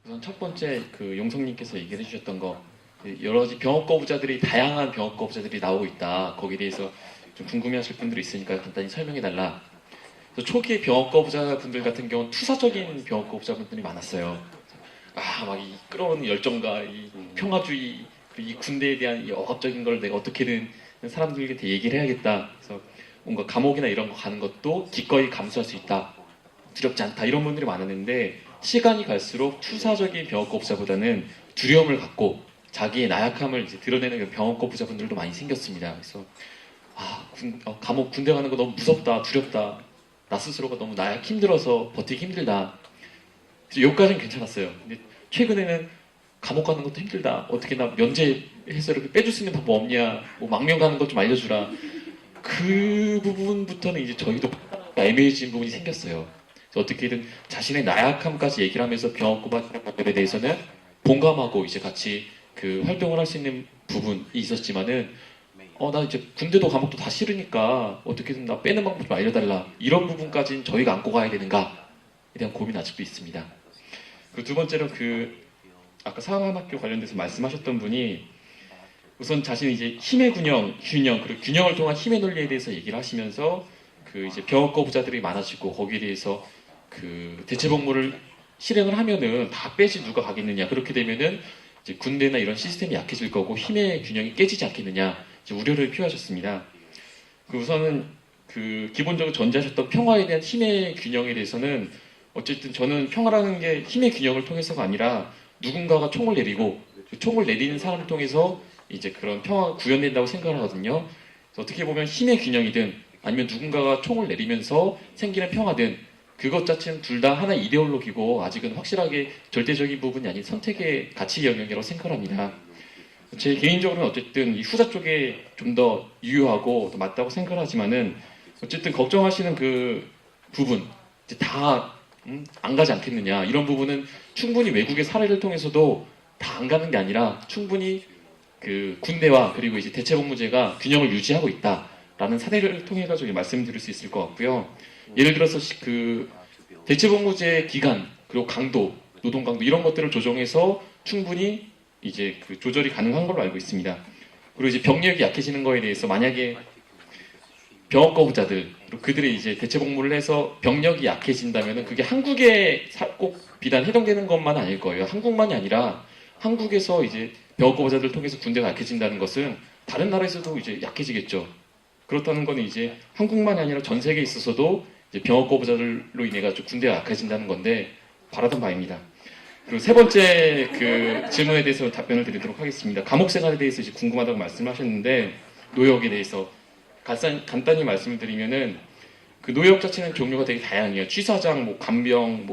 우선 첫 번째 그 용성님께서 얘기를 해주셨던 거, 여러 가지 병업 거부자들이 다양한 병업 거부자들이 나오고 있다. 거기에 대해서 좀 궁금해하실 분들이 있으니까 간단히 설명해달라. 그래서 초기에 병업 거부자분들 같은 경우는 투사적인 병업 거부자분들이 많았어요. 막 이 끌어오는 열정과 이 평화주의 그리고 이 군대에 대한 이 억압적인 걸 내가 어떻게든 사람들한테 얘기를 해야겠다. 그래서 뭔가 감옥이나 이런 거 가는 것도 기꺼이 감수할 수 있다. 두렵지 않다. 이런 분들이 많았는데 시간이 갈수록 투사적인 병역거부자보다는 두려움을 갖고 자기의 나약함을 이제 드러내는 병역거부자분들도 많이 생겼습니다. 그래서 감옥 군대 가는 거 너무 무섭다, 두렵다. 나 스스로가 너무 힘들어서 버티기 힘들다. 여기까지는 괜찮았어요. 근데 최근에는 감옥 가는 것도 힘들다. 어떻게 나 면제해서 이렇게 빼줄 수 있는 방법 없냐. 뭐 망명 가는 것 좀 알려주라. 그 부분부터는 이제 저희도 애매해진 부분이 생겼어요. 그래서 어떻게든 자신의 나약함까지 얘기를 하면서 병역거부자들에 대해서는 공감하고 이제 같이 그 활동을 할 수 있는 부분이 있었지만은 나 이제 군대도 감옥도 다 싫으니까 어떻게든 나 빼는 방법 좀 알려달라. 이런 부분까지는 저희가 안고 가야 되는가에 대한 고민 아직도 있습니다. 그리고 두 번째로 아까 상암학교 관련돼서 말씀하셨던 분이 우선 자신이 이제 힘의 균형, 그리고 균형을 통한 힘의 논리에 대해서 얘기를 하시면서 그 이제 병역거부자들이 많아지고 거기에 대해서 그 대체복무를 실행을 하면은 다 빼지 누가 가겠느냐. 그렇게 되면은 이제 군대나 이런 시스템이 약해질 거고 힘의 균형이 깨지지 않겠느냐. 이제 우려를 표하셨습니다. 우선은 기본적으로 전제하셨던 평화에 대한 힘의 균형에 대해서는 어쨌든 저는 평화라는 게 힘의 균형을 통해서가 아니라 누군가가 총을 내리고 총을 내리는 사람을 통해서 이제 그런 평화가 구현된다고 생각을 하거든요. 어떻게 보면 힘의 균형이든 아니면 누군가가 총을 내리면서 생기는 평화든 그것 자체는 둘 다 하나의 이데올로기고 아직은 확실하게 절대적인 부분이 아닌 선택의 가치 영역이라고 생각합니다. 제 개인적으로는 어쨌든 이 후자 쪽에 좀 더 유효하고 더 맞다고 생각을 하지만은 어쨌든 걱정하시는 그 부분 이제 다 안 가지 않겠느냐 이런 부분은 충분히 외국의 사례를 통해서도 다 안 가는 게 아니라 충분히 그 군대와 그리고 이제 대체복무제가 균형을 유지하고 있다라는 사례를 통해 가지고 말씀드릴 수 있을 것 같고요. 예를 들어서 그 대체복무제 기간 그리고 강도, 노동 강도 이런 것들을 조정해서 충분히 이제 그 조절이 가능한 걸로 알고 있습니다. 그리고 이제 병력이 약해지는 거에 대해서 만약에 병역거부자들 그리고 그들이 이제 대체복무를 해서 병력이 약해진다면은 그게 한국에 꼭 비단 해당되는 것만 아닐 거예요. 한국만이 아니라 한국에서 이제 병역거부자들 통해서 군대가 약해진다는 것은 다른 나라에서도 이제 약해지겠죠. 그렇다는 거는 이제 한국만이 아니라 전 세계에 있어서도 이제 병역거부자들로 인해 가지고 군대가 약해진다는 건데 바라던 바입니다. 그리고 세 번째 그 질문에 대해서 답변을 드리도록 하겠습니다. 감옥 생활에 대해서 이제 궁금하다고 말씀하셨는데 노역에 대해서 간단히 말씀을 드리면은 그 노역 자체는 종류가 되게 다양해요. 취사장, 뭐 간병,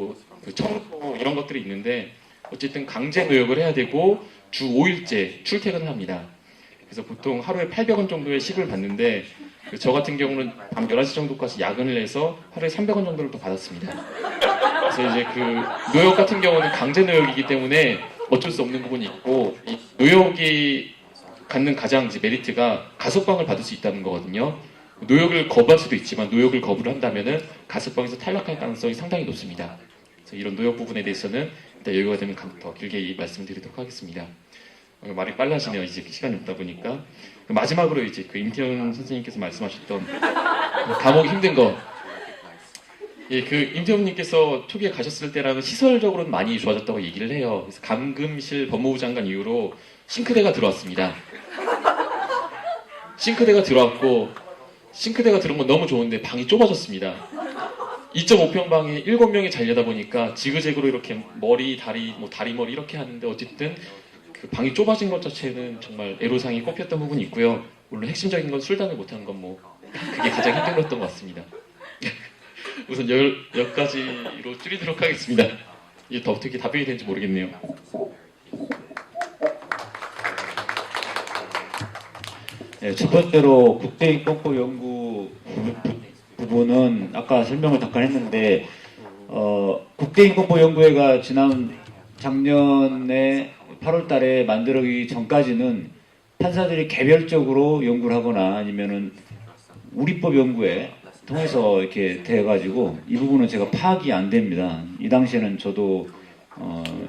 그 청소 이런 것들이 있는데 어쨌든 강제 노역을 해야 되고 주 5일째 출퇴근을 합니다. 그래서 보통 하루에 800원 정도의 시급을 받는데 저 같은 경우는 밤 11시 정도까지 야근을 해서 하루에 300원 정도를 또 받았습니다. 그래서 이제 그 노역 같은 경우는 강제 노역이기 때문에 어쩔 수 없는 부분이 있고 이 노역이 갖는 가장 이제 메리트가 가석방을 받을 수 있다는 거거든요. 노역을 거부할 수도 있지만 노역을 거부를 한다면은 가석방에서 탈락할 가능성이 상당히 높습니다. 그래서 이런 노역 부분에 대해서는 일단 여유가 되면 더 길게 말씀드리도록 하겠습니다. 말이 빨라지네요. 이제 시간이 없다 보니까 마지막으로 이제 그 임태훈 선생님께서 말씀하셨던 감옥이 힘든 거. 예, 그 임태훈님께서 초기에 가셨을 때랑은 시설적으로는 많이 좋아졌다고 얘기를 해요. 그래서 감금실 법무부 장관 이후로 싱크대가 들어왔습니다. 싱크대가 들어왔고 싱크대가 들어온 건 너무 좋은데 방이 좁아졌습니다. 2.5평방에 7명이 자려다 보니까 지그재그로 이렇게 머리, 다리, 다리 머리 이렇게 하는데 어쨌든 그 방이 좁아진 것 자체는 정말 애로사항이 꼽혔던 부분이 있고요. 물론 핵심적인 건 술단을 못하는 건 그게 가장 힘들었던 것 같습니다. 우선 여기까지로 줄이도록 하겠습니다. 이게 더 어떻게 답변이 되는지 모르겠네요. 네, 첫 번째로 국제인권법 연구 부분은 아까 설명을 잠깐 했는데 국제인권법 연구회가 작년에 8월 달에 만들어지기 전까지는 판사들이 개별적으로 연구를 하거나 아니면은 우리법 연구회 통해서 이렇게 돼가지고 이 부분은 제가 파악이 안 됩니다. 이 당시에는 저도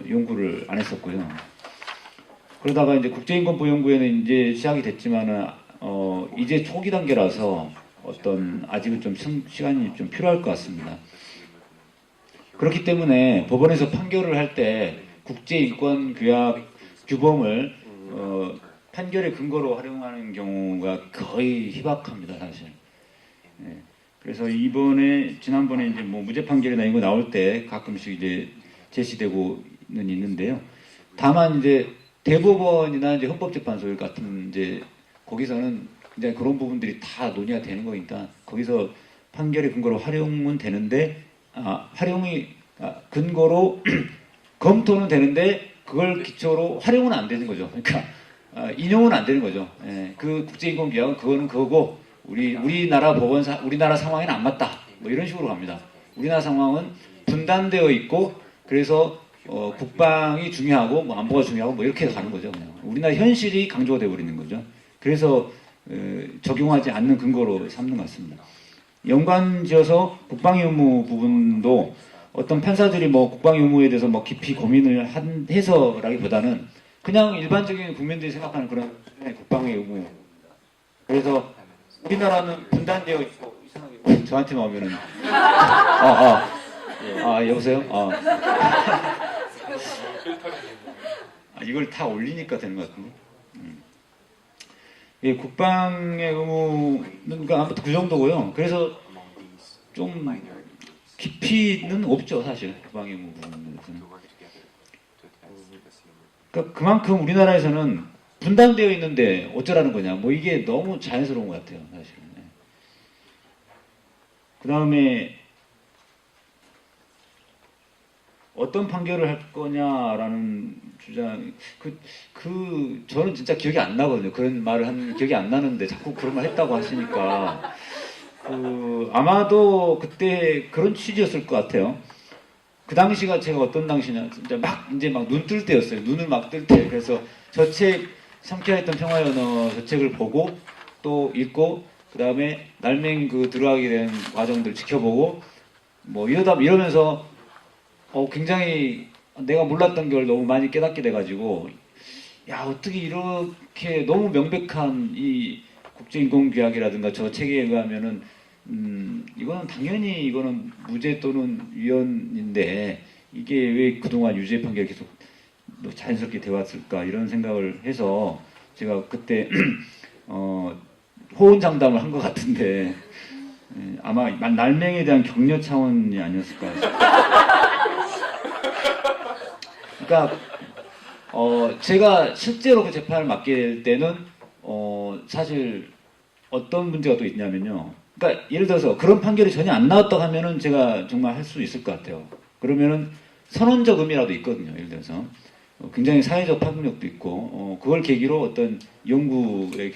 연구를 안 했었고요. 그러다가 이제 국제인권보연구회는 이제 시작이 됐지만은 이제 초기 단계라서 아직은 좀 시간이 좀 필요할 것 같습니다. 그렇기 때문에 법원에서 판결을 할 때 국제인권규약 규범을 판결의 근거로 활용하는 경우가 거의 희박합니다, 사실. 예. 그래서 지난번에 이제 뭐 무죄 판결이나 이거 나올 때 가끔씩 이제 제시되고는 있는데요. 다만 이제 대법원이나 이제 헌법재판소 같은 이제 거기서는 이제 그런 부분들이 다 논의가 되는 거니까 거기서 판결의 근거로 활용은 되는데 근거로 검토는 되는데 그걸 기초로 활용은 안 되는 거죠. 그러니까 인용은 안 되는 거죠. 예, 그 국제인권규약은 그거는 그거고 우리나라 우리나라 상황에는 안 맞다. 뭐 이런 식으로 갑니다. 우리나라 상황은 분단되어 있고 그래서 국방이 중요하고 뭐 안보가 중요하고 뭐 이렇게 가는 거죠. 그냥. 우리나라 현실이 강조가 되어 버리는 거죠. 그래서 적용하지 않는 근거로 삼는 것 같습니다. 연관지어서 국방 의무 부분도 어떤 판사들이 뭐 국방 의무에 대해서 뭐 깊이 고민을 해서라기보다는 그냥 일반적인 국민들이 생각하는 그런 국방의 의무. 그래서 우리나라는 분단되어 있고 이상하게 저한테 나오면은 여보세요? 이걸 다 올리니까 되는 것 같은데. 예, 국방의 의무는 그러니까 아무튼 그 정도고요. 그래서 좀 깊이는 없죠, 사실 국방의 의무 부분에서는. 그러니까 그만큼 우리나라에서는 분단되어 있는데 어쩌라는 거냐. 뭐 이게 너무 자연스러운 것 같아요, 사실. 그 다음에 어떤 판결을 할 거냐라는 주장, 저는 진짜 기억이 안 나거든요. 그런 말을 한 기억이 안 나는데 자꾸 그런 말 했다고 하시니까. 아마도 그때 그런 취지였을 것 같아요. 그 당시가 제가 어떤 당시냐, 진짜 이제 막 눈 뜰 때였어요. 눈을 막 뜰 때. 그래서 저 책, 삼켜했던 평화의 언어 저 책을 보고 또 읽고, 그 다음에 날맹 들어가게 된 과정들 지켜보고, 뭐 이러면서 굉장히 내가 몰랐던 걸 너무 많이 깨닫게 돼가지고, 야, 어떻게 이렇게 너무 명백한 이 국제인권규약이라든가 저 책에 의하면은, 이거는 당연히 이거는 무죄 또는 위헌인데, 이게 왜 그동안 유죄 판결이 계속 자연스럽게 되었을까, 이런 생각을 해서 제가 그때, 호언장담을 한 것 같은데, 아마 날맹에 대한 격려 차원이 아니었을까. 그러니까 제가 실제로 그 재판을 맡게 될 때는 사실 어떤 문제가 또 있냐면요. 그러니까 예를 들어서 그런 판결이 전혀 안 나왔다고 하면은 제가 정말 할 수 있을 것 같아요. 그러면은 선언적 의미라도 있거든요. 예를 들어서 굉장히 사회적 파급력도 있고 그걸 계기로 어떤 연구의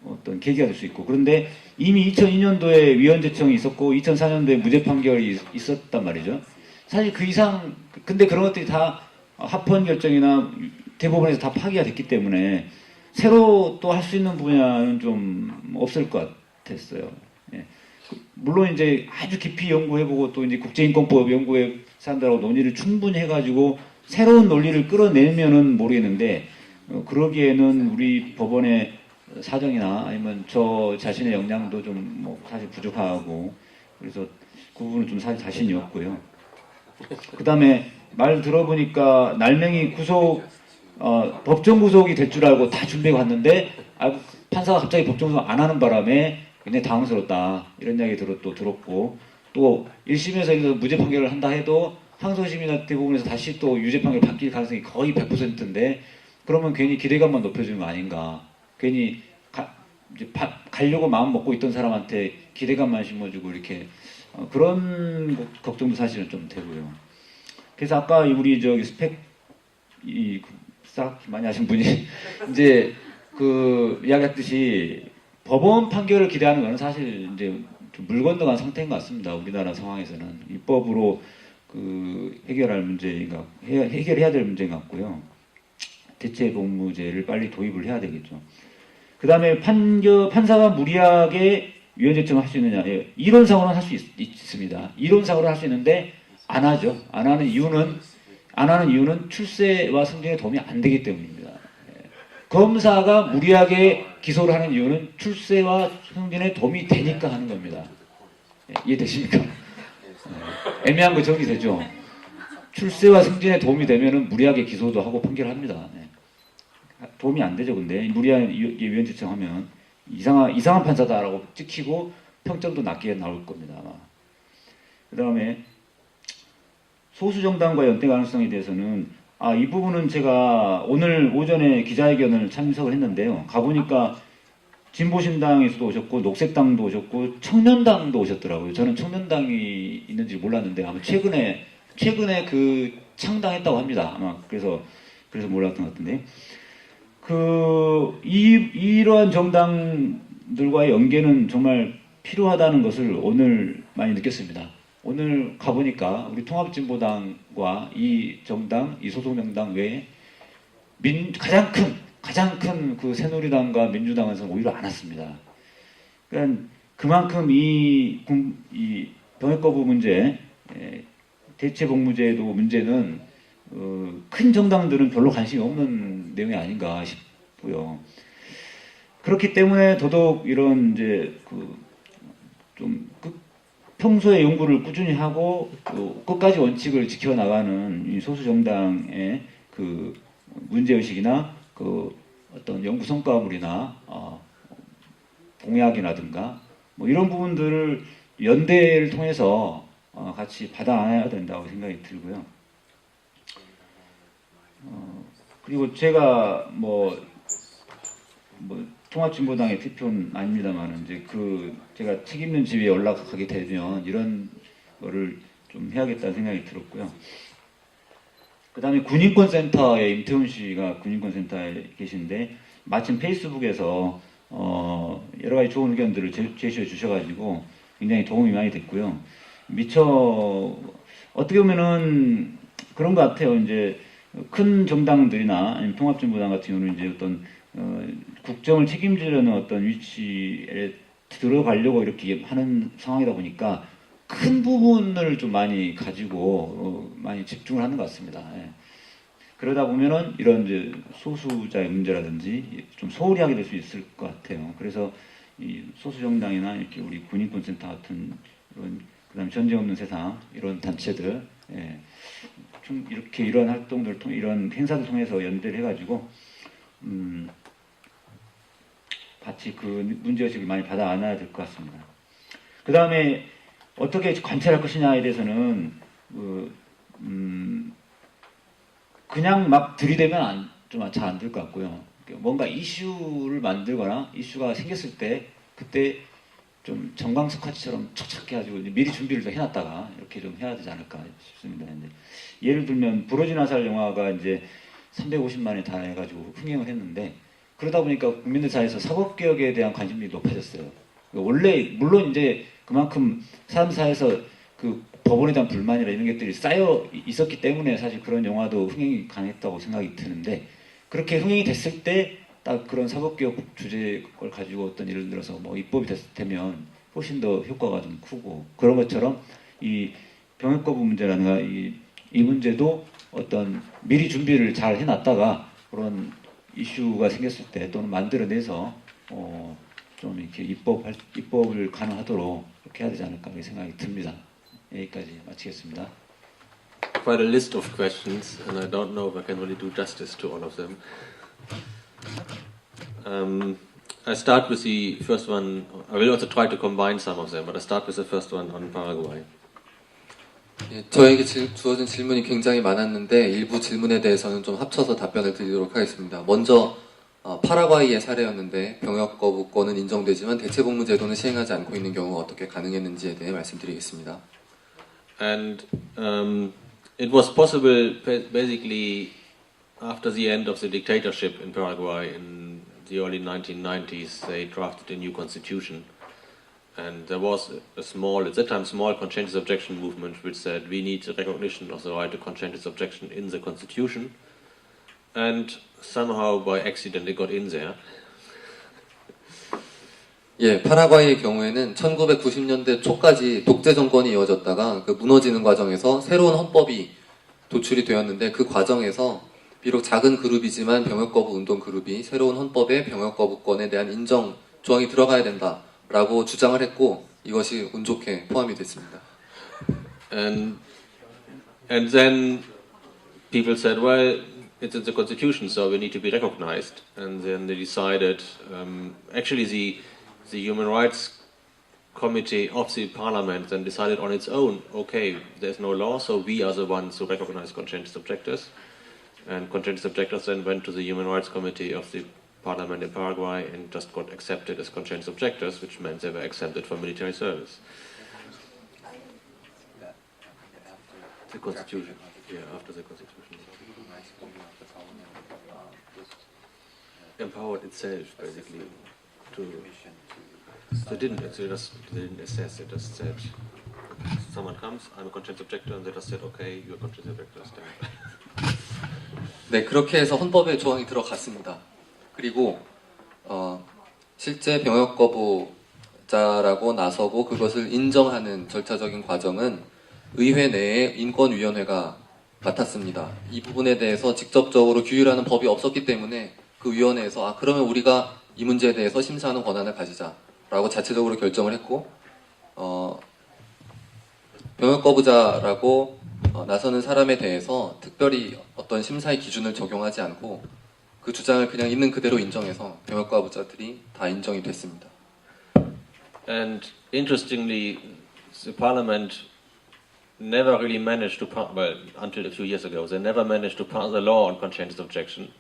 어떤 계기가 될 수 있고. 그런데 이미 2002년도에 위헌 제청이 있었고 2004년도에 무죄 판결이 있었단 말이죠. 사실 그 이상, 근데 그런 것들이 다 합헌 결정이나 대법원에서 다 파기가 됐기 때문에 새로 또 할 수 있는 분야는 좀 없을 것 같았어요. 예. 물론 이제 아주 깊이 연구해보고 또 이제 국제인권법 연구회 사람들하고 논의를 충분히 해가지고 새로운 논리를 끌어내면은 모르겠는데 그러기에는 우리 법원의 사정이나 아니면 저 자신의 역량도 좀 뭐 사실 부족하고 그래서 그 부분은 좀 사실 자신이 없고요. 그 다음에 말 들어보니까 날맹이 법정 구속이 될 줄 알고 다 준비해 왔는데 판사가 갑자기 법정 구속 안 하는 바람에 굉장히 당황스럽다 이런 이야기 들었고 또 1심에서 무죄 판결을 한다 해도 항소심이나 대부분에서 다시 또 유죄 판결 바뀔 가능성이 거의 100%인데 그러면 괜히 기대감만 높여주는 거 아닌가. 괜히 이제 가려고 마음 먹고 있던 사람한테 기대감만 심어주고 이렇게 그런 걱정도 사실은 좀 되고요. 그래서 아까 우리 스펙 많이 하신 분이 이제 이야기했듯이 법원 판결을 기대하는 것은 사실 이제 좀 물 건너간 상태인 것 같습니다. 우리나라 상황에서는 입법으로 해결할 문제가 해결해야 될 문제인 것 같고요. 대체복무제를 빨리 도입을 해야 되겠죠. 그 다음에 판사가 무리하게 위헌 제청을 할 수 있느냐? 예, 이론상으로는 할 수 있습니다. 이론상으로 할 수 있는데 안 하죠. 안 하는 이유는 안 하는 이유는 출세와 승진에 도움이 안 되기 때문입니다. 검사가 무리하게 기소를 하는 이유는 출세와 승진에 도움이 되니까 하는 겁니다. 이해되십니까? 애매한 거 정리되죠? 출세와 승진에 도움이 되면은 무리하게 기소도 하고 판결합니다. 도움이 안 되죠, 근데. 무리한 위헌 추정하면 이상한 판사다라고 찍히고 평점도 낮게 나올 겁니다, 아마. 그 다음에 소수 정당과 연대 가능성에 대해서는 이 부분은 제가 오늘 오전에 기자회견을 참석을 했는데요. 가보니까 진보신당에서도 오셨고 녹색당도 오셨고 청년당도 오셨더라고요. 저는 청년당이 있는지 몰랐는데 아마 최근에 그 창당했다고 합니다. 아마 그래서 몰랐던 것 같은데 이러한 정당들과의 연계는 정말 필요하다는 것을 오늘 많이 느꼈습니다. 오늘 가보니까 우리 통합진보당과 이 정당, 이 소속명당 외에 가장 큰 그 새누리당과 민주당에서 오히려 안 왔습니다. 그러니까 그만큼 이 병역 거부 문제, 대체 복무제도 문제는 큰 정당들은 별로 관심이 없는 내용이 아닌가 싶고요. 그렇기 때문에 더더욱 이런 이제 평소에 연구를 꾸준히 하고 끝까지 원칙을 지켜나가는 이 소수 정당의 그 문제의식이나 그 어떤 연구 성과물이나 공약이라든가 뭐 이런 부분들을 연대를 통해서 같이 받아안아야 된다고 생각이 들고요. 그리고 제가 통합진보당의 대표는 아닙니다만 이제 제가 책 읽는 집에 연락하게 되면 이런 거를 좀 해야겠다는 생각이 들었고요. 그 다음에 군인권센터에 임태훈 씨가 군인권센터에 계신데 마침 페이스북에서 여러 가지 좋은 의견들을 제시해 주셔가지고 굉장히 도움이 많이 됐고요. 미처 어떻게 보면은 그런 것 같아요. 이제 큰 정당들이나 아니면 통합진보당 같은 경우는 이제 어떤 국정을 책임지려는 어떤 위치에 들어가려고 이렇게 하는 상황이다 보니까 큰 부분을 좀 많이 가지고 많이 집중을 하는 것 같습니다. 그러다 보면은 이런 이제 소수자의 문제라든지 좀 소홀히 하게 될 수 있을 것 같아요. 그래서 이 소수 정당이나 이렇게 우리 군인권센터 같은 이런 그다음에 전쟁 없는 세상 이런 단체들 좀 이렇게 이런 활동들 통 이런 행사를 통해서 연대를 해가지고 같이 그 문제의식을 많이 받아 안아야 될 것 같습니다. 그 다음에 어떻게 관찰할 것이냐에 대해서는 그냥 막 들이대면 좀 잘 안 될 것 같고요. 뭔가 이슈를 만들거나 이슈가 생겼을 때 그때 좀 정광석화처럼 척척 해가지고 미리 준비를 좀 해놨다가 이렇게 좀 해야 되지 않을까 싶습니다. 근데 예를 들면 부러진 화살 영화가 이제 350만에 달해가지고 흥행을 했는데 그러다 보니까 국민들 사이에서 사법개혁에 대한 관심이 높아졌어요. 원래 물론 이제 그만큼 사람 사이에서 그 법원에 대한 불만이나 이런 것들이 쌓여 있었기 때문에 사실 그런 영화도 흥행이 가능했다고 생각이 드는데 그렇게 흥행이 됐을 때 딱 그런 사법개혁 주제를 가지고 어떤 예를 들어서 뭐 입법이 되면 훨씬 더 효과가 좀 크고 그런 것처럼 이 병역 거부 문제라든가 이 문제도 어떤 미리 준비를 잘 해놨다가 그런 이슈가 생겼을 때 또는 만들어내서 좀 이렇게 입법을 가능하도록 이렇게 해야 되지 않을까 하는 생각이 듭니다. 여기까지 마치겠습니다. Quite a list of questions, and I don't know if I can really do justice to all of them. I start with the first one. I will also try to combine some of them, but I start with the first one on Paraguay. 예, 저에게 주어진 질문이 굉장히 많았는데 일부 질문에 대해서는 좀 합쳐서 답변을 드리도록 하겠습니다. 먼저 파라과이의 사례였는데 병역 거부권은 인정되지만 대체복무 제도는 시행하지 않고 있는 경우가 어떻게 가능했는지에 대해 말씀드리겠습니다. And it was possible basically after the end of the dictatorship in Paraguay in the early 1990s. They drafted a new constitution. And there was at that time, small conscientious objection movement which said we need the recognition of the right to conscientious objection in the constitution. And somehow by accident it got in there. 예, 파라과이의 경우에는 1990년대 초까지 독재 정권이 이어졌다가 그 무너지는 과정에서 새로운 헌법이 도출이 되었는데 그 과정에서 비록 작은 그룹이지만 병역 거부 운동 그룹이 새로운 헌법에 병역 거부권에 대한 인정 조항이 들어가야 된다라고 주장을 했고 이것이 운 좋게 포함이 됐습니다. And then people said, well, it's in the constitution, so we need to be recognized. And then they decided, actually the Human Rights Committee of the Parliament then decided on its own, okay, there's no law, so we are the ones who recognize conscientious objectors. And conscientious objectors then went to the Human Rights Committee of the Parliament in Paraguay and just got accepted as conscientious objectors, which meant they were exempted from military service. The Constitution, yeah, after the Constitution. Empowered itself, basically, to. They didn't assess. They just said, someone comes, I'm a conscientious objector, and they just said, okay, you're a conscientious objector, stand. 네, 그렇게 해서 헌법에 조항이 들어갔습니다. 그리고 실제 병역 거부자라고 나서고 그것을 인정하는 절차적인 과정은 의회 내에 인권위원회가 맡았습니다. 이 부분에 대해서 직접적으로 규율하는 법이 없었기 때문에 그 위원회에서 그러면 우리가 이 문제에 대해서 심사하는 권한을 가지자라고 자체적으로 결정을 했고 병역 거부자라고 나서는 사람에 대해서 특별히 어떤 심사의 기준을 적용하지 않고 그 주장을 그냥 있는 그대로 인정해서 병역 거부자들이 다 인정이 됐습니다. And interestingly, the Parliament never really managed to well, until a few years ago, they never managed to pass a law on conscientious objection,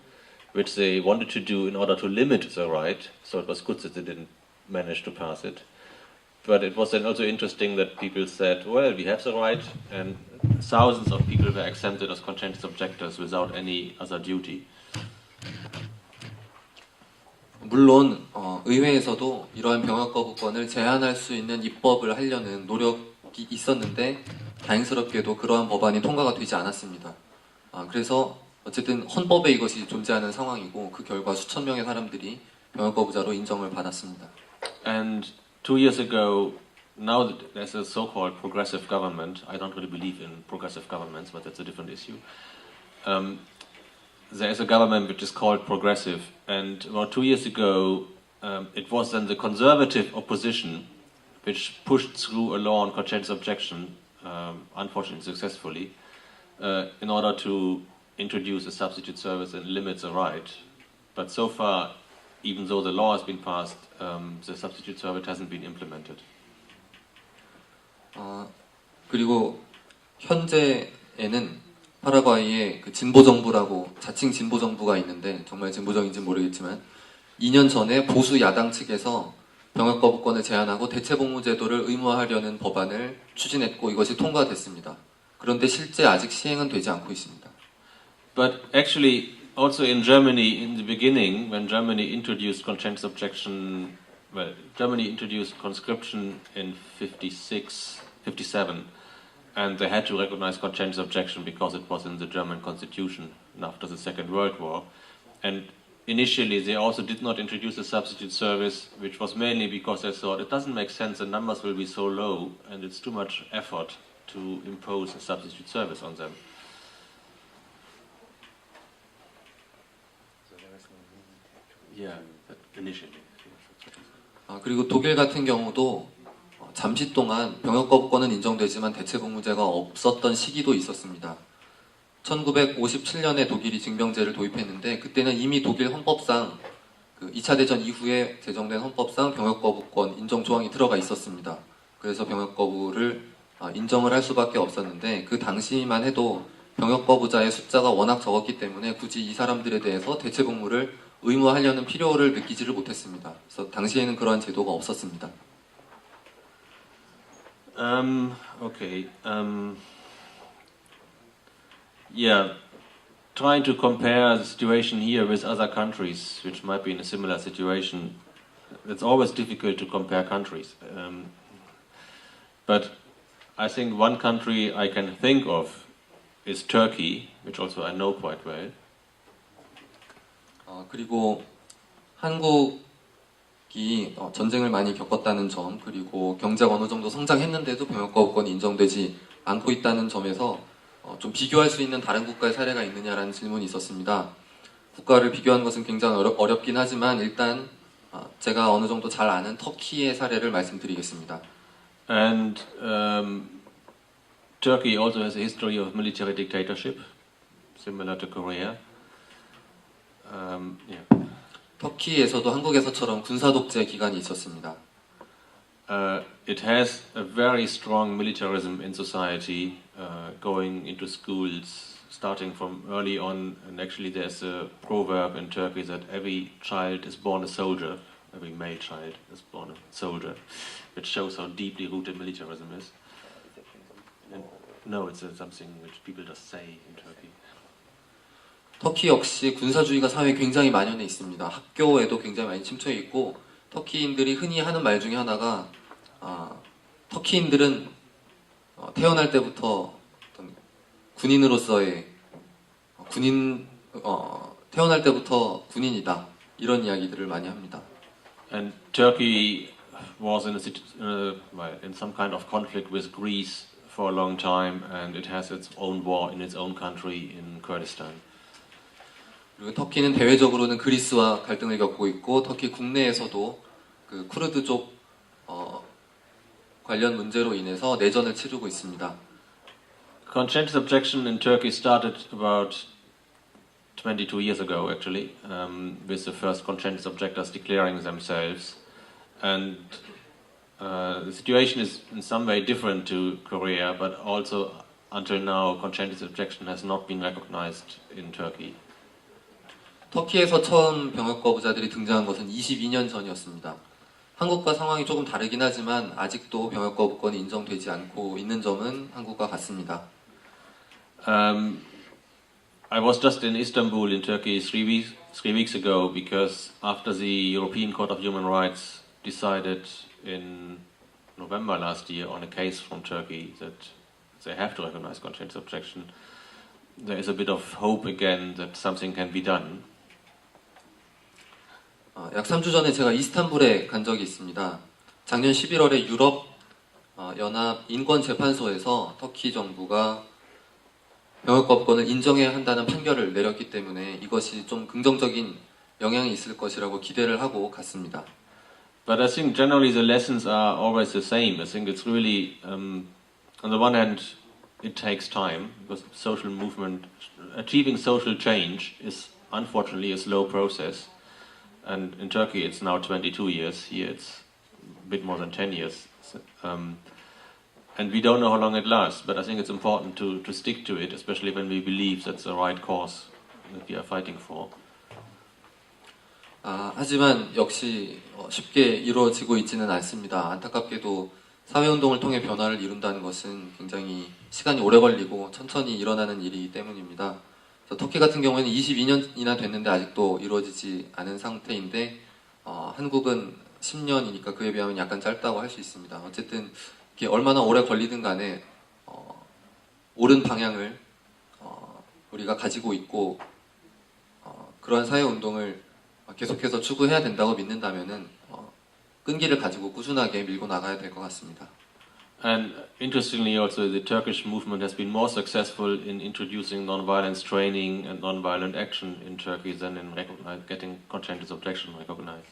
which they wanted to do in order to limit the right. So it was good that they didn't manage to pass it. But it was then also interesting that people said, well, we have the right, and thousands of people were exempted as conscientious objectors without any other duty. 물론 의회에서도 이러한 병역 거부권을 제한할 수 있는 입법을 하려는 노력이 있었는데 다행스럽게도 그러한 법안이 통과가 되지 않았습니다. 그래서 어쨌든 헌법에 이것이 존재하는 상황이고 그 결과 수천 명의 사람들이 병역 거부자로 인정을 받았습니다. And 2 years ago, now that there's a so-called progressive government, I don't really believe in progressive governments, but that's a different issue. There is a government which is called progressive, and about 2 years ago, it was then the conservative opposition which pushed through a law on conscientious objection, unfortunately successfully, in order to introduce a substitute service and limit the right. But so far, even though the law has been passed, the substitute service hasn't been implemented. 그리고 현재에는 파라과이에 그 진보 정부라고 자칭 진보 정부가 있는데 정말 진보정인지 모르겠지만 2년 전에 보수 야당 측에서 병역 거부권을 제한하고 대체복무제도를 의무화하려는 법안을 추진했고 이것이 통과됐습니다. 그런데 실제 아직 시행은 되지 않고 있습니다. But actually, also in Germany, in the beginning, when Germany introduced conscientious objection, well, Germany introduced conscription in 56, 57, and they had to recognize conscientious objection because it was in the German constitution after the Second World War. And initially, they also did not introduce a substitute service, which was mainly because they thought it doesn't make sense, the numbers will be so low, and it's too much effort to impose a substitute service on them. Yeah, but initially. 그리고 독일 같은 경우도 잠시 동안 병역 거부권은 인정되지만 대체복무제가 없었던 시기도 있었습니다. 1957년에 독일이 징병제를 도입했는데 그때는 이미 독일 헌법상 그 2차 대전 이후에 제정된 헌법상 병역 거부권 인정 조항이 들어가 있었습니다. 그래서 병역 거부를 인정을 할 수밖에 없었는데 그 당시만 해도 병역 거부자의 숫자가 워낙 적었기 때문에 굳이 이 사람들에 대해서 대체복무를 의무화하려는 필요를 느끼지를 못했습니다. 그래서 당시에는 그러한 제도가 없었습니다. Okay. Yeah, trying to compare the situation here with other countries which might be in a similar situation, it's always difficult to compare countries. But I think one country I can think of is Turkey, which also I know quite well. 그리고 한국이 전쟁을 많이 겪었다는 점, 그리고 경제가 어느 정도 성장했는데도 병역 거부권이 인정되지 않고 있다는 점에서 좀 비교할 수 있는 다른 국가의 사례가 있느냐라는 질문이 있었습니다. 국가를 비교하는 것은 굉장히 어렵긴 하지만 일단 제가 어느 정도 잘 아는 터키의 사례를 말씀드리겠습니다. And Turkey also has a history of military dictatorship, similar to Korea. Yeah. 터키에서도 한국에서처럼 군사 독재 기간이 있었습니다. It has a very strong militarism in society, going into schools, starting from early on. And actually, there's a proverb in Turkey that every child is born a soldier, every male child is born a soldier, which shows how deeply rooted militarism is. And, no, it's something which people just say in Turkey. 터키 역시 군사주의가 사회에 굉장히 만연해 있습니다. 학교에도 굉장히 많이 침투해 있고 터키인들이 흔히 하는 말 중에 하나가 터키인들은 태어날 때부터 어떤 군인으로서의 태어날 때부터 군인이다 이런 이야기들을 많이 합니다. And Turkey was in some kind of conflict with Greece for a long time, and it has its own war in its own country in Kurdistan. 그리고 터키는 대외적으로는 그리스와 갈등을 겪고 있고 터키 국내에서도 그 쿠르드족 관련 문제로 인해서 내전을 치르고 있습니다. Conscientious objection in Turkey started about 22 years ago, actually, with the first conscientious objectors declaring themselves. And the situation is in some way different to Korea, but also until now, conscientious objection has not been recognized in Turkey. 터키에서 처음 병역 거부자들이 등장한 것은 22년 전이었습니다. 한국과 상황이 조금 다르긴 하지만 아직도 병역 거부권이 인정되지 않고 있는 점은 한국과 같습니다. I was just in Istanbul in Turkey 3 weeks ago because after the European Court of Human Rights decided in November last year on a case from Turkey that they have to recognize conscientious objection, there is a bit of hope again that something can be done. 약 3주 전에 제가 이스탄불에 간 적이 있습니다. 작년 11월에 유럽 연합 인권재판소에서 터키 정부가 병역 거부권을 인정해야 한다는 판결을 내렸기 때문에 이것이 좀 긍정적인 영향이 있을 것이라고 기대를 하고 갔습니다. But I think generally the lessons are always the same. I think it's really, on the one hand, it takes time because social movement, achieving social change is unfortunately a slow process. And in Turkey it's now 22 years, here it's a bit more than 10 years. And we don't know how long it lasts, but I think it's important to stick to it, especially when we believe that's the right cause that we are fighting for. 하지만 역시 쉽게 이루어지고 있지는 않습니다. 안타깝게도 사회운동을 통해 변화를 이룬다는 것은 굉장히 시간이 오래 걸리고 천천히 일어나는 일이기 때문입니다. 터키 같은 경우에는 22년이나 됐는데 아직도 이루어지지 않은 상태인데 한국은 10년이니까 그에 비하면 약간 짧다고 할 수 있습니다. 어쨌든 이게 얼마나 오래 걸리든 간에 옳은 방향을 우리가 가지고 있고 그러한 사회운동을 계속해서 추구해야 된다고 믿는다면은 끈기를 가지고 꾸준하게 밀고 나가야 될 것 같습니다. And interestingly also the Turkish movement has been more successful in introducing non-violence training and non-violent action in Turkey than in getting conscientious objection recognized.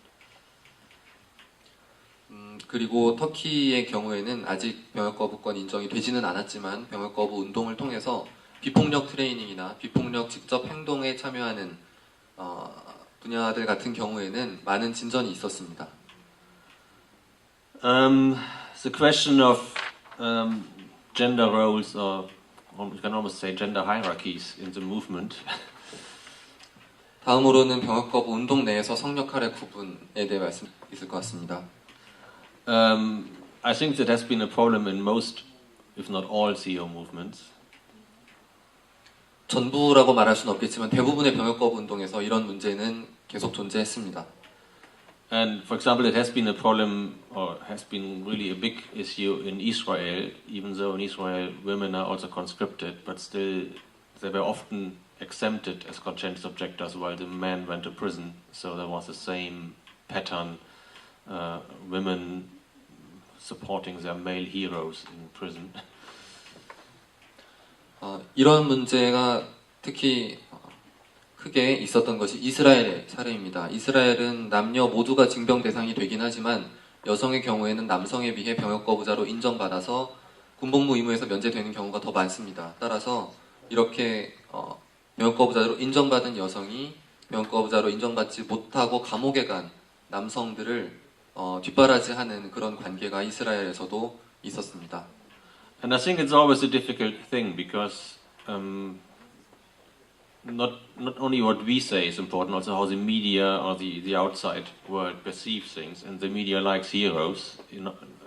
그리고 터키의 경우에는 아직 병역 거부권 인정이 되지는 않았지만 병역 거부 운동을 통해서 비폭력 트레이닝이나 비폭력 직접 행동에 참여하는 분야들 같은 경우에는 많은 진전이 있었습니다. The question of gender roles, or you can almost say gender hierarchies in the movement. 다음으로는 병역 거부 운동 내에서 성역할의 구분에 대해 말씀 있을 것 같습니다. I think that has been a problem in most, if not all, CEO movements. 전부라고 말할 수는 없겠지만 대부분의 병역 거부 운동에서 이런 문제는 계속 존재했습니다. And for example, it has been a problem, or has been really a big issue in Israel, even though in Israel women are also conscripted, but still they were often exempted as conscientious objectors while the men went to prison. So there was the same pattern, women supporting their male heroes in prison. 이런 문제가 특히 크게 있었던 것이 이스라엘의 사례입니다. 이스라엘은 남녀 모두가 징병 대상이 되긴 하지만 여성의 경우에는 남성에 비해 병역 거부자로 인정받아서 군복무 의무에서 면제되는 경우가 더 많습니다. 따라서 이렇게 병역 거부자로 인정받은 여성이 병역 거부자로 인정받지 못하고 감옥에 간 남성들을 뒷바라지하는 그런 관계가 이스라엘에서도 있었습니다. And I think it's always a difficult thing because not only what we say is important, also how the media or the outside world perceives things. And the media likes heroes,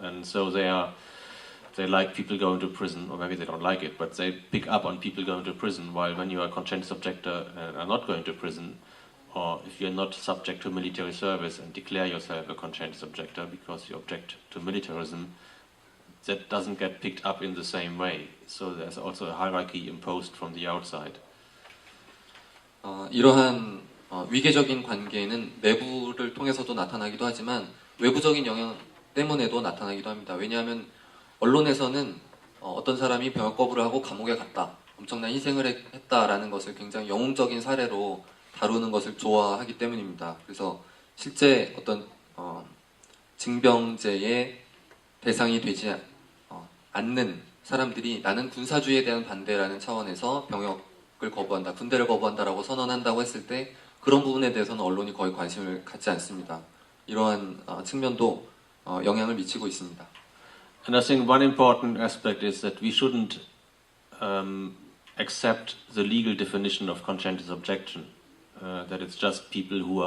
and so they like people going to prison, or maybe they don't like it, but they pick up on people going to prison. While when you are a conscientious objector and are not going to prison, or if you're not subject to military service and declare yourself a conscientious objector because you object to militarism, that doesn't get picked up in the same way. So there's also a hierarchy imposed from the outside. 이러한 위계적인 관계는 내부를 통해서도 나타나기도 하지만 외부적인 영향 때문에도 나타나기도 합니다. 왜냐하면 언론에서는 어떤 사람이 병역 거부를 하고 감옥에 갔다, 엄청난 희생을 했다라는 것을 굉장히 영웅적인 사례로 다루는 것을 좋아하기 때문입니다. 그래서 실제 어떤 징병제의 대상이 되지 않는 사람들이 나는 군사주의에 대한 반대라는 차원에서 병역을 거부한다, 군대를 거부한다라고 선언한다고 했을 때 그런 부분에 대해서는 언론이 거의 관심을 갖지 않습니다. 이러한 측면도 영향을 미치고 있습니다. And I think one important aspect is that we shouldn't accept the legal definition of conscientious objection. That it's just people who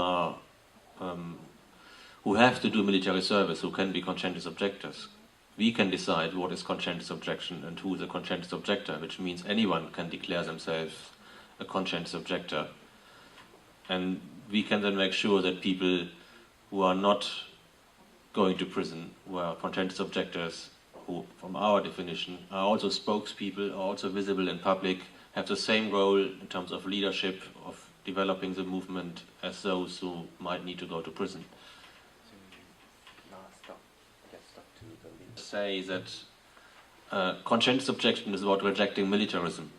have to do military service who can be conscientious objectors. We can decide what is conscientious objection and who is a conscientious objector, which means anyone can declare themselves a conscientious objector. And we can then make sure that people who are not going to prison, who are conscientious objectors, who, from our definition, are also spokespeople, are also visible in public, have the same role in terms of leadership, of developing the movement as those who might need to go to prison. Say that conscientious objection is about rejecting militarism.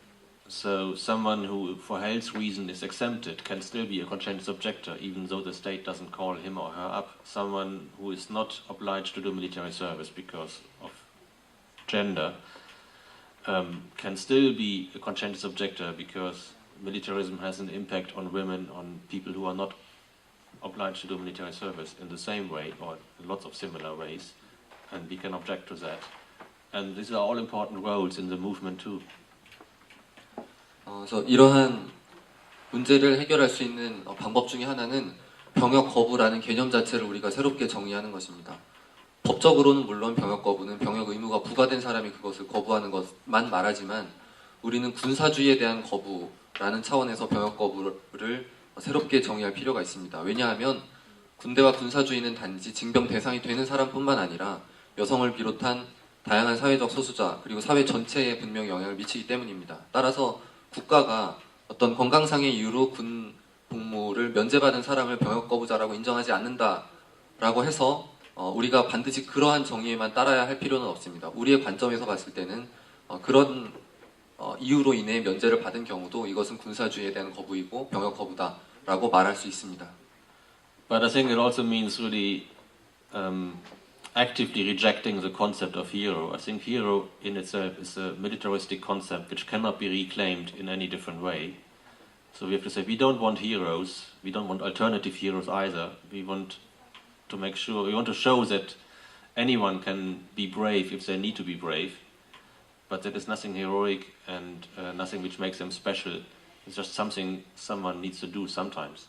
So someone who, for health reason, is exempted can still be a conscientious objector, even though the state doesn't call him or her up. Someone who is not obliged to do military service because of gender can still be a conscientious objector because militarism has an impact on women, on people who are not obliged to do military service in the same way or in lots of similar ways, and we can object to that. And these are all important roles in the movement too. 그래서 이러한 문제를 해결할 수 있는 방법 중에 하나는 병역 거부라는 개념 자체를 우리가 새롭게 정의하는 것입니다. 법적으로는 물론 병역 거부는 병역 의무가 부과된 사람이 그것을 거부하는 것만 말하지만 우리는 군사주의에 대한 거부라는 차원에서 병역 거부를 새롭게 정의할 필요가 있습니다. 왜냐하면 군대와 군사주의는 단지 징병 대상이 되는 사람뿐만 아니라 여성을 비롯한 다양한 사회적 소수자 그리고 사회 전체에 분명히 영향을 미치기 때문입니다. 따라서 국가가 어떤 건강상의 이유로 군 복무를 면제받은 사람을 병역 거부자라고 인정하지 않는다라고 해서 우리가 반드시 그러한 정의에만 따라야 할 필요는 없습니다. 우리의 관점에서 봤을 때는 그런 이유로 인해 면제를 받은 경우도 이것은 군사주의에 대한 거부이고 병역 거부다라고 말할 수 있습니다. But I think it also means really actively rejecting the concept of hero. I think hero in itself is a militaristic concept which cannot be reclaimed in any different way. So we have to say we don't want heroes, we don't want alternative heroes either. We want to make sure, we want to show that anyone can be brave if they need to be brave, but that is nothing heroic and nothing which makes them special. It's just something someone needs to do sometimes.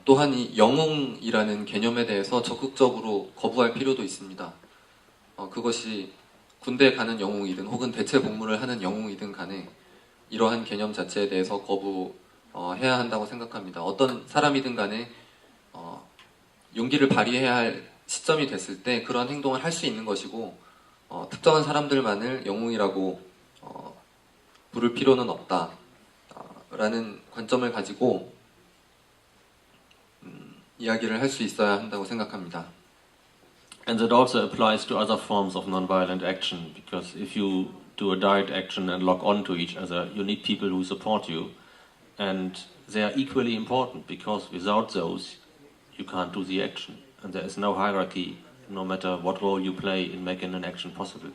또한 이 영웅이라는 개념에 대해서 적극적으로 거부할 필요도 있습니다. 그것이 군대에 가는 영웅이든 혹은 대체 복무를 하는 영웅이든 간에 이러한 개념 자체에 대해서 거부해야 한다고 생각합니다. 어떤 사람이든 간에 용기를 발휘해야 할 시점이 됐을 때 그러한 행동을 할 수 있는 것이고 특정한 사람들만을 영웅이라고 부를 필요는 없다라는 관점을 가지고 이야기를 할 수 있어야 한다고 생각합니다. And that also applies to other forms of non-violent action, because if you do a direct action and lock on to each other. You need people who support you, and they are equally important because without those, you can't do the action, and there is no hierarchy, no matter what role you play in making an action possible.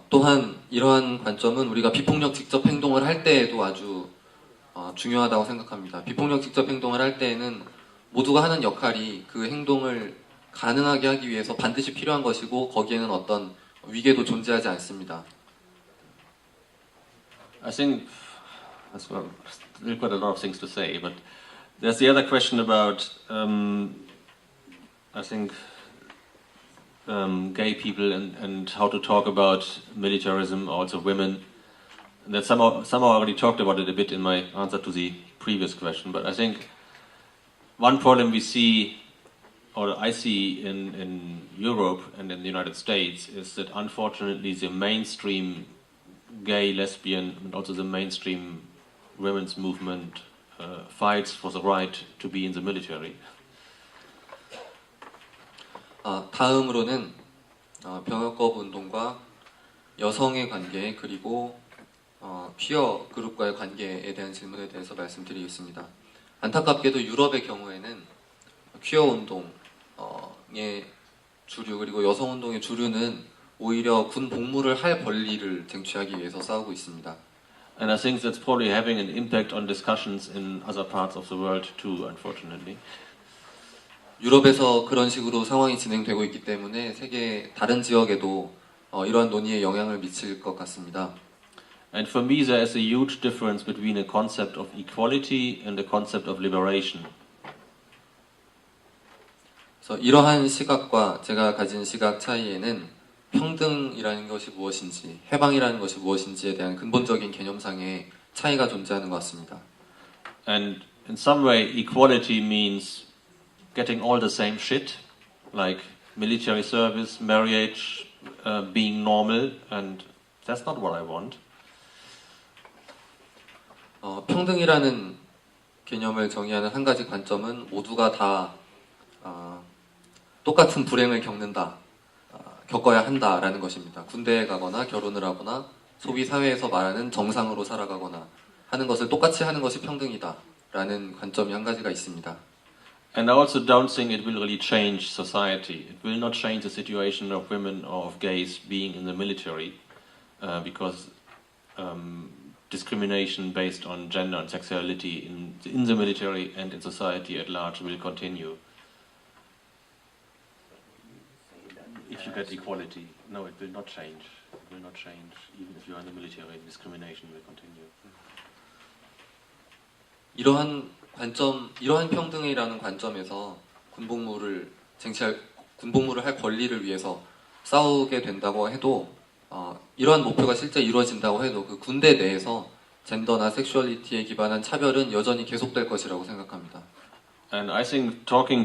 또한 이러한 관점은 우리가 비폭력 직접 행동을 할 때에도 아주 중요하다고 생각합니다. 비폭력 직접 행동을 할 때에는 모두가 하는 역할이 그 행동을 가능하게 하기 위해서 반드시 필요한 것이고 거기에는 어떤 위계도 존재하지 않습니다. I think there's quite a lot of things to say, but there's the other question about, I think, gay people and how to talk about militarism, also women. And that somehow I already talked about it a bit in my answer to the previous question, but I think one problem we see, or I see in Europe and in the United States, is that unfortunately the mainstream gay, lesbian, and also the mainstream women's movement fights for the right to be in the military. 다음으로는 병역거부 운동과 여성의 관계 그리고 퀴어 그룹과의 관계에 대한 질문에 대해서 말씀드리겠습니다. 안타깝게도 유럽의 경우에는 퀴어 운동의 주류 그리고 여성 운동의 주류는 오히려 군 복무를 할 권리를 쟁취하기 위해서 싸우고 있습니다. And I think that's probably having an impact on discussions in other parts of the world too, unfortunately. 유럽에서 그런 식으로 상황이 진행되고 있기 때문에 세계 다른 지역에도 이러한 논의에 영향을 미칠 것 같습니다. And for me, there is a huge difference between a concept of equality and a concept of liberation. 그래서 이러한 시각과 제가 가진 시각 차이에는 평등이라는 것이 무엇인지, 해방이라는 것이 무엇인지에 대한 근본적인 개념상의 차이가 존재하는 것 같습니다. And in some way, equality means getting all the same shit, like military service, marriage, being normal, and that's not what I want. 평등이라는 개념을 정의하는 한 가지 관점은 모두가 다 똑같은 불행을 겪어야 한다라는 것입니다. 군대에 가거나 결혼을 하거나 소위 사회에서 말하는 정상으로 살아가거나 하는 것을 똑같이 하는 것이 평등이다라는 관점이 한 가지가 있습니다. And I also don't think it will really change society. It will not change the situation of women or of gays being in the military, because discrimination based on gender and sexuality in the military and in society at large will continue. If you get equality, no, it will not change. It will not change. Even if you are in the military, discrimination will continue. 이러한 평등이라는 관점에서 군복무를 할 권리를 위해서 싸우게 된다고 해도 이러한 목표가 실제 이루어진다고 해도 그 군대 내에서 젠더나 섹슈얼리티에 기반한 차별은 여전히 계속될 것이라고 생각합니다. And I think talking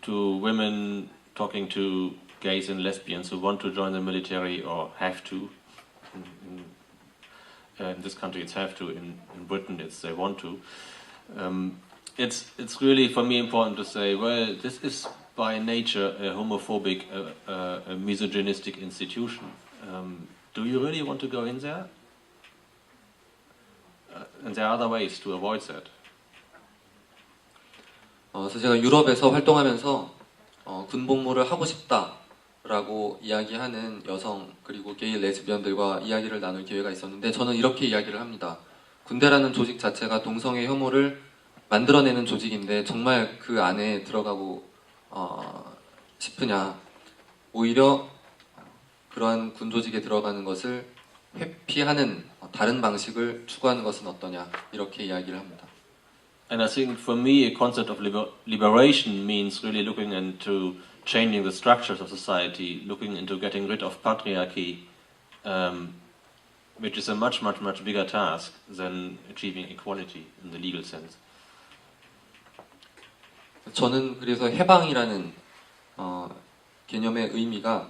to women, talking to gays and lesbians who want to join the military or have to, in this country it's have to, in Britain it's they want to. It's really for me important to say, well, this is by nature a homophobic, a misogynistic institution. Do you really want to go in there? And there are other ways to avoid that. 그래서 제가 유럽에서 활동하면서 군복무를 하고 싶다라고 이야기하는 여성 그리고 게이 레즈비언들과 이야기를 나눌 기회가 있었는데 저는 이렇게 이야기를 합니다. 군대라는 조직 자체가 동성애 혐오를 만들어내는 조직인데 정말 그 안에 들어가고 싶으냐. 오히려 그러한 군 조직에 들어가는 것을 회피하는 다른 방식을 추구하는 것은 어떠냐. 이렇게 이야기를 합니다. And I think for me a concept of liberation means really looking into changing the structures of society, looking into getting rid of patriarchy, which is a much bigger task than achieving equality in the legal sense. 저는 그래서 해방이라는 개념의 의미가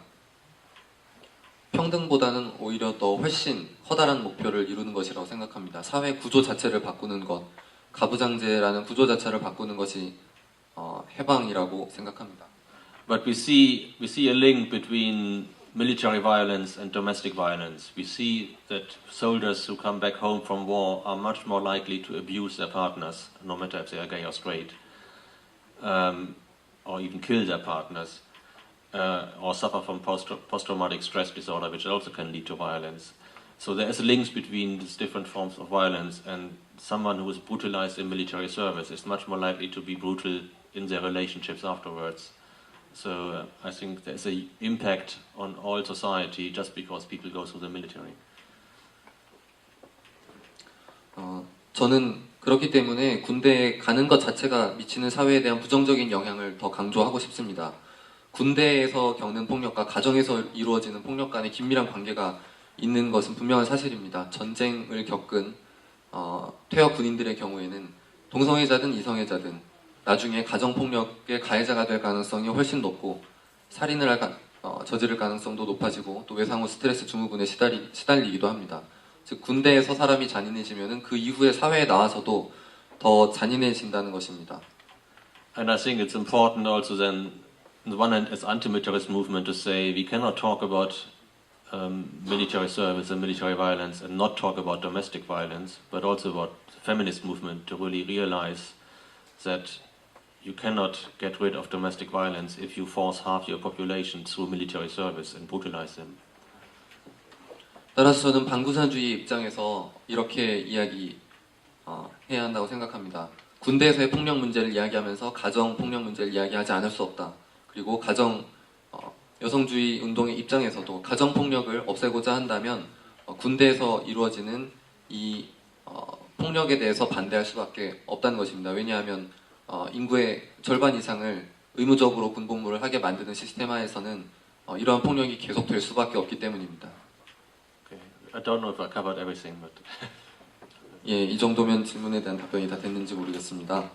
평등보다는 오히려 더 훨씬 커다란 목표를 이루는 것이라고 생각합니다. 사회 구조 자체를 바꾸는 것, 가부장제라는 구조 자체를 바꾸는 것이 해방이라고 생각합니다. But we see a link between military violence and domestic violence. We see that soldiers who come back home from war are much more likely to abuse their partners, no matter if they are gay or straight, or even kill their partners, or suffer from post-traumatic stress disorder, which also can lead to violence. So there is a link between these different forms of violence, and someone who is brutalized in military service is much more likely to be brutal in their relationships afterwards. So I think there's an impact on all society just because people go through the military. 저는 그렇기 때문에 군대에 가는 것 자체가 미치는 사회에 대한 부정적인 영향을 더 강조하고 싶습니다. 군대에서 겪는 폭력과 가정에서 이루어지는 폭력 간의 긴밀한 관계가 있는 것은 분명한 사실입니다. 전쟁을 겪은 퇴역 군인들의 경우에는 동성애자든 이성애자든 나중에 가정폭력의 가해자가 될 가능성이 훨씬 높고 살인을 저지를 가능성도 높아지고 또 외상 후 스트레스 증후군에 시달리기도 합니다. 즉 군대에서 사람이 잔인해지면 그 이후에 사회에 나와서도 더 잔인해진다는 것입니다. And I think it's important also then, on the one hand, as anti-militarist movement to say we cannot talk about military service and military violence and not talk about domestic violence, but also about the feminist movement to really realize that you cannot get rid of domestic violence if you force half your population through military service and brutalize them. 따라서 저는 반구산주의 입장에서 이렇게 해야 한다고 생각합니다. 군대에서의 폭력 문제를 이야기하면서 가정 폭력 문제를 이야기하지 않을 수 없다. 그리고 여성주의 운동의 입장에서도 가정 폭력을 없애고자 한다면 군대에서 이루어지는 이 폭력에 대해서 반대할 수밖에 없다는 것입니다. 왜냐하면 인구의 절반 이상을 의무적으로 군복무를 하게 만드는 시스템 하에서는 이러한 폭력이 계속될 수밖에 없기 때문입니다. Okay. I don't know if I covered everything, but 예, 이 정도면 질문에 대한 답변이 다 됐는지 모르겠습니다.